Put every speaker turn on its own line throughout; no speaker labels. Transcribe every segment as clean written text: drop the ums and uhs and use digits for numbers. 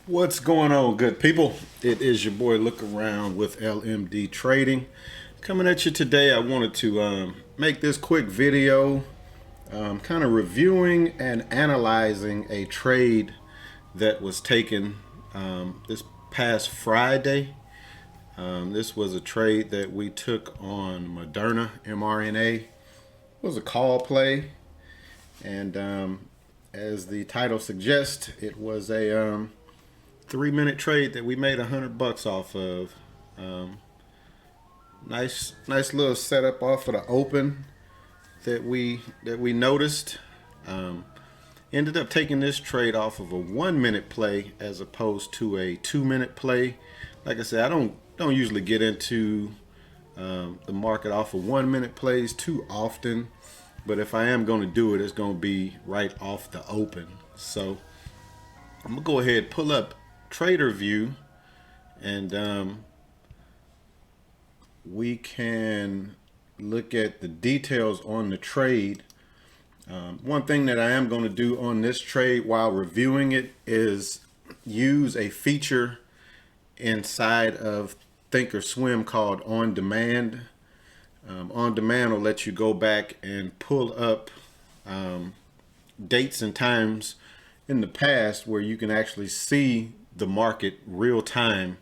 What's going on, good people? It is your boy Look Around with LMD Trading. Coming at you today, I wanted to make this quick video kind of reviewing and analyzing a trade that was taken this past Friday. This was a trade that we took on Moderna mRNA. It was a call play, and as the title suggests, it was a 3 minute trade that we made $100 off of. Um, nice little setup off of the open that we noticed. Um, Ended up taking this trade off of a 1 minute play as opposed to a 2 minute play. Like I said, I don't usually get into the market off of 1 minute plays too often, but if I am going to do it, it's going to be right off the open. So I'm gonna go ahead pull up Trader View, and we can look at the details on the trade. One thing that I am going to do on this trade while reviewing it is use a feature inside of Thinkorswim called On Demand. On Demand will let you go back and pull up dates and times in the past where you can actually see the market real time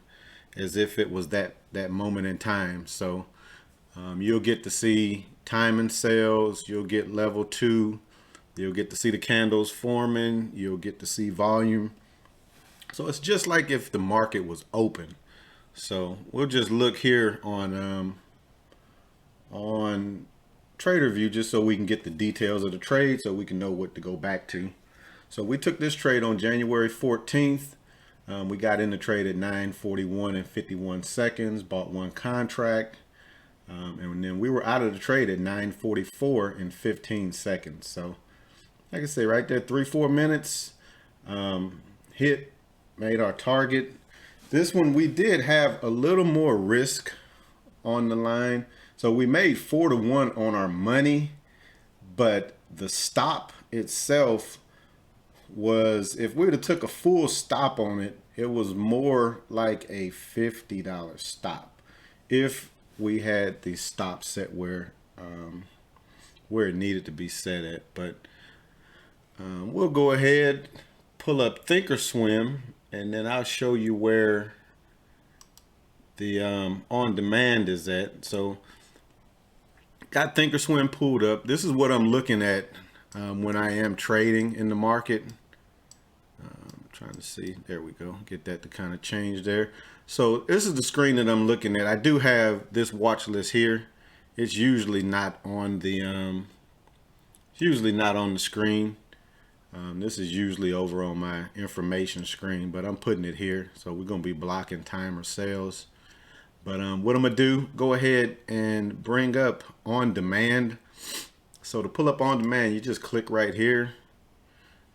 as if it was that moment in time. So you'll get to see time and sales, you'll get level two, you'll get to see the candles forming, you'll get to see volume. So it's just like if the market was open. So we'll just look here on Trader View just so we can get the details of the trade so we can know what to go back to. So we took this trade on January 14th. We got in the trade at 9:41 and 51 seconds, bought one contract, and then we were out of the trade at 9:44 and 15 seconds. So like I say, right there, 3-4 minutes, hit, made our target. This one we did have a little more risk on the line. So we made 4-1 on our money, but the stop itself was, if we would have took a full stop on it, it was more like a $50 stop if we had the stop set where it needed to be set at. But we'll go ahead, pull up Thinkorswim, and then I'll show you where the on demand is at. So got Thinkorswim pulled up. This is what I'm looking at when I am trading in the market. Trying to see, there we go, get that to kind of change there. So this is the screen that I'm looking at. I do have this watch list here. It's usually not on the screen. This is usually over on my information screen, but I'm putting it here. So we're gonna be blocking timer sales. But what I'm gonna do, go ahead and bring up on demand. So to pull up on demand, you just click right here,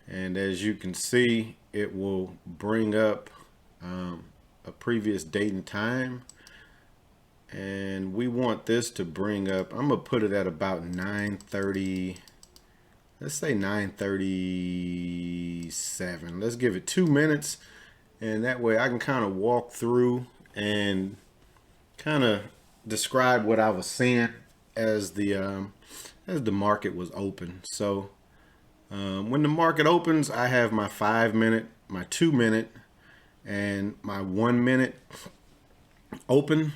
and as you can see, it will bring up a previous date and time. And we want this to bring up, I'm gonna put it at about 9:30. Let's say 9:37. Let's give it 2 minutes, and that way I can kind of walk through and kind of describe what I was seeing as the market was open. So when the market opens, I have my 5 minute, my 2 minute, and my 1 minute open.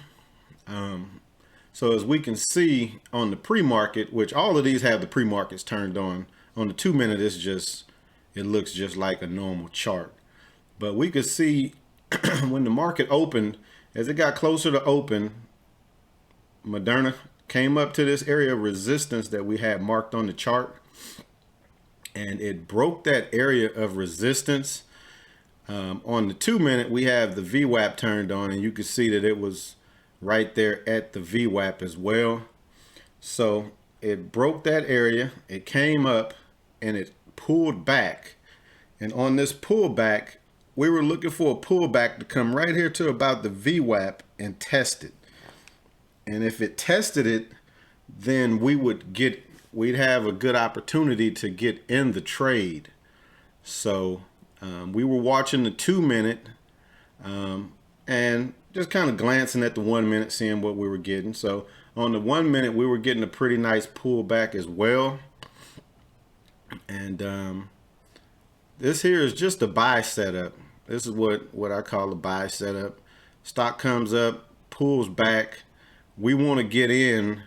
So as we can see on the pre-market, which all of these have the pre-markets turned on the 2 minute, it looks just like a normal chart. But we could see when the market opened, as it got closer to open, Moderna came up to this area of resistance that we had marked on the chart, and it broke that area of resistance. On the 2 minute, we have the VWAP turned on, and you can see that it was right there at the VWAP as well. So it broke that area, it came up, and it pulled back. And on this pullback, we were looking for a pullback to come right here to about the VWAP and test it. And if it tested it, then we'd have a good opportunity to get in the trade. So We were watching the 2 minute and just kind of glancing at the 1 minute, seeing what we were getting. So on the 1 minute, we were getting a pretty nice pullback as well. And this here is just a buy setup. This is what I call a buy setup. Stock comes up, pulls back. We want to get in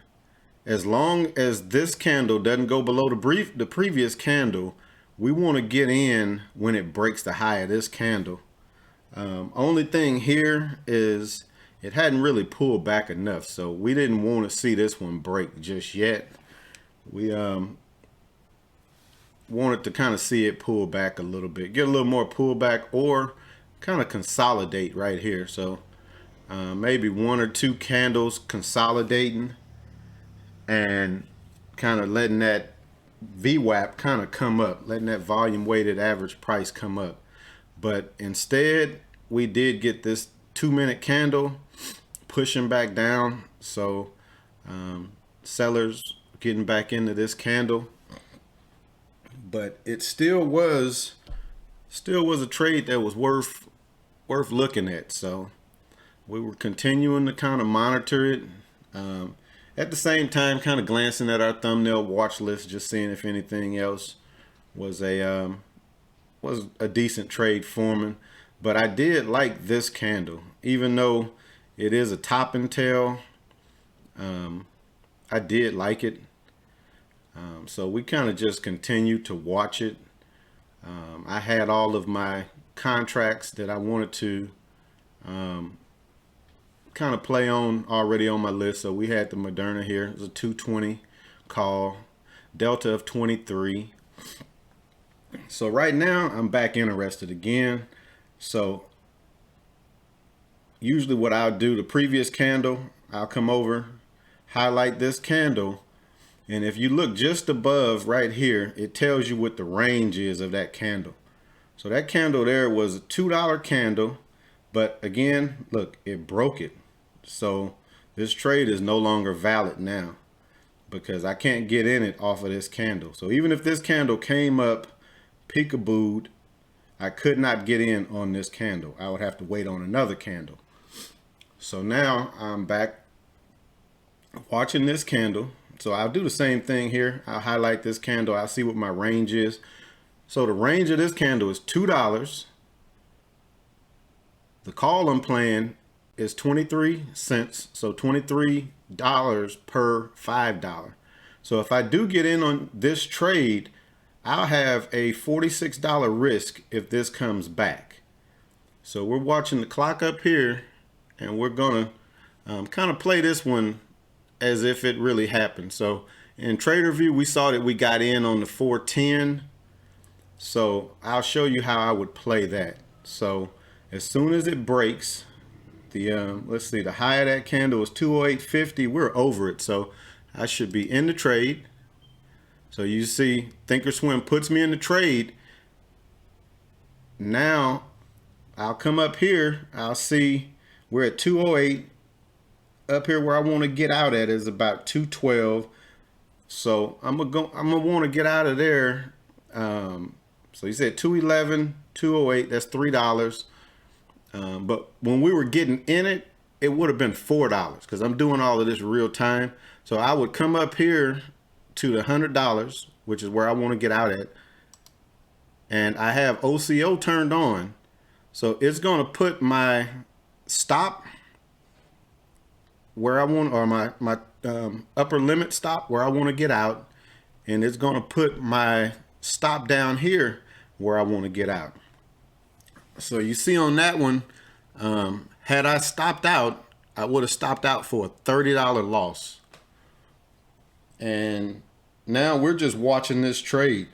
as long as this candle doesn't go below the previous candle. We want to get in when it breaks the high of this candle. Only thing here is it hadn't really pulled back enough, so we didn't want to see this one break just yet. We wanted to kind of see it pull back a little bit, get a little more pullback, or kind of consolidate right here. So maybe 1 or 2 candles consolidating and kind of letting that VWAP kind of come up, letting that volume weighted average price come up. But instead, we did get this 2-minute candle pushing back down. So sellers getting back into this candle, but it still was a trade that was worth looking at. So we were continuing to kind of monitor it. At the same time, kind of glancing at our thumbnail watch list, just seeing if anything else was a decent trade forming. But I did like this candle, even though it is a top and tail. I did like it. So we kind of just continued to watch it. I had all of my contracts that I wanted to kind of play on already on my list. So we had the Moderna here. It was a 220 call, delta of 23. So right now I'm back interested again. So usually what I'll do, the previous candle, I'll come over, highlight this candle, and if you look just above right here, it tells you what the range is of that candle. So that candle there was a $2 candle, but again, look, it broke it. So this trade is no longer valid now because I can't get in it off of this candle. So even if this candle came up, peekabooed, I could not get in on this candle. I would have to wait on another candle. So now I'm back watching this candle. So I'll do the same thing here. I'll highlight this candle. I'll see what my range is. So the range of this candle is $2. The call I'm playing is 23 cents. So $23 per $5. So if I do get in on this trade, I'll have a $46 risk if this comes back. So we're watching the clock up here, and we're gonna kind of play this one as if it really happened. So in TraderView, we saw that we got in on the 410. So I'll show you how I would play that. So as soon as it breaks, let's see, the high of that candle is 208.50. We're over it, so I should be in the trade. So you see, Thinkorswim puts me in the trade. Now I'll come up here. I'll see we're at 208. Up here where I want to get out at is about 212. So I'm gonna want to get out of there. So you said 211, 208. That's $3. But when we were getting in it, it would have been $4 because I'm doing all of this real time. So I would come up here to the $100, which is where I want to get out at. And I have OCO turned on. So it's going to put my stop where I want, or my upper limit stop where I want to get out. And it's going to put my stop down here where I want to get out. So you see on that one, had I stopped out, I would have stopped out for a $30 loss. And now we're just watching this trade.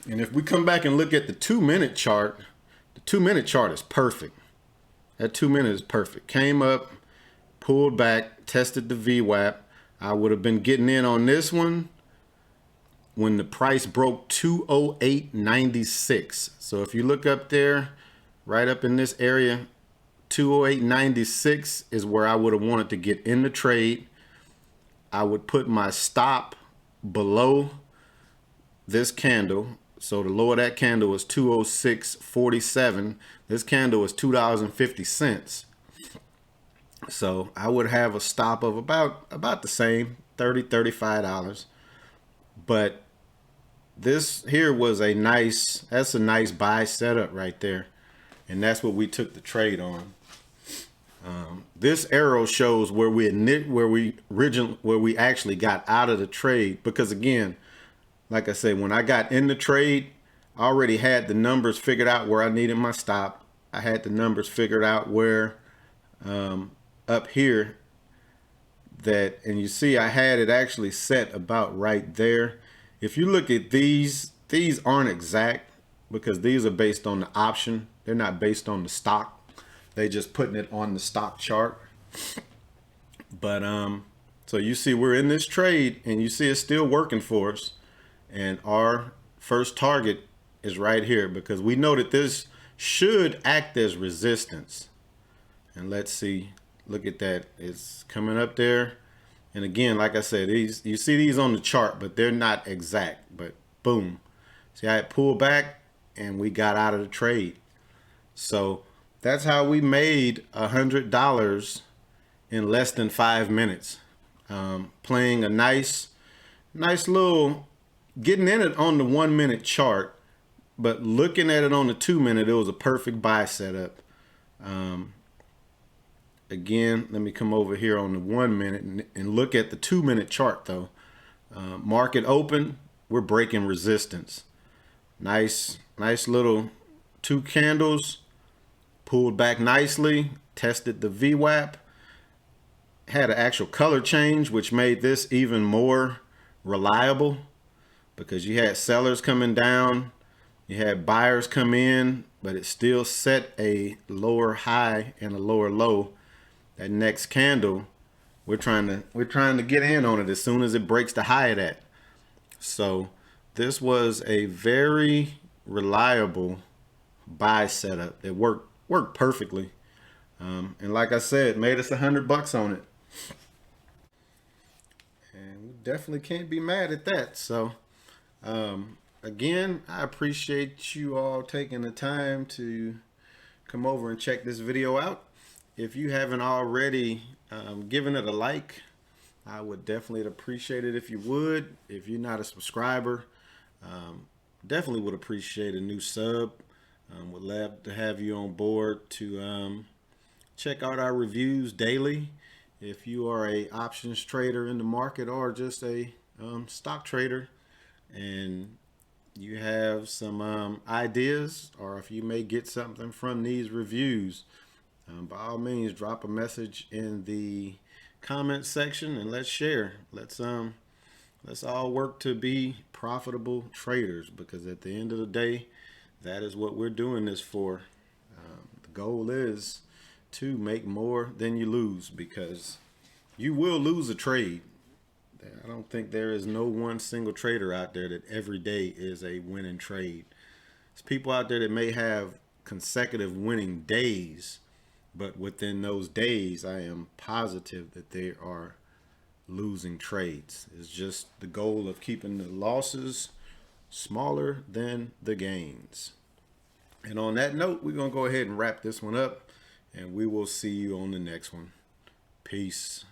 And if we come back and look at the 2-minute chart, the 2-minute chart is perfect. That 2 minute is perfect. Came up, pulled back, tested the VWAP. I would have been getting in on this one when the price broke 208.96. So if you look up there, right up in this area, 208.96 is where I would have wanted to get in the trade. I would put my stop below this candle. So the low of that candle was 206.47. This candle is $2.50. So I would have a stop of about the same, $35. But this here was that's a nice buy setup right there. And that's what we took the trade on. This arrow shows where we actually got out of the trade, because again, like I said, when I got in the trade, I already had the numbers figured out where I needed my stop. I had the numbers figured out where up here and you see I had it actually set about right there. If you look at these aren't exact because these are based on the option. They're not based on the stock. They just putting it on the stock chart. But so you see we're in this trade and you see it's still working for us. And our first target is right here because we know that this should act as resistance. And let's see, look at that. It's coming up there. And again, like I said, you see these on the chart, but they're not exact. But boom. See how it pulled back and we got out of the trade. So that's how we made $100 in less than 5 minutes. Playing a nice little, getting in it on the 1 minute chart, but looking at it on the 2 minute, it was a perfect buy setup. Again, let me come over here on the 1 minute and look at the 2 minute chart though. Market open, we're breaking resistance. Nice little 2 candles, pulled back nicely, tested the VWAP, had an actual color change, which made this even more reliable because you had sellers coming down, you had buyers come in, but it still set a lower high and a lower low. That next candle, we're trying to get in on it as soon as it breaks the high of that. So this was a very reliable buy setup. It worked perfectly. And like I said, made us $100 on it. And we definitely can't be mad at that. So again, I appreciate you all taking the time to come over and check this video out. If you haven't already given it a like, I would definitely appreciate it if you would. If you're not a subscriber, definitely would appreciate a new sub. Would love to have you on board to check out our reviews daily. If you are a options trader in the market or just a stock trader and you have some ideas, or if you may get something from these reviews, by all means, drop a message in the comment section and let's share. Let's all work to be profitable traders, because at the end of the day, that is what we're doing this for. The goal is to make more than you lose, because you will lose a trade. I don't think there is no one single trader out there that every day is a winning trade. There's people out there that may have consecutive winning days, but within those days, I am positive that they are losing trades. It's just the goal of keeping the losses smaller than the gains. And on that note, we're going to go ahead and wrap this one up, and we will see you on the next one. Peace.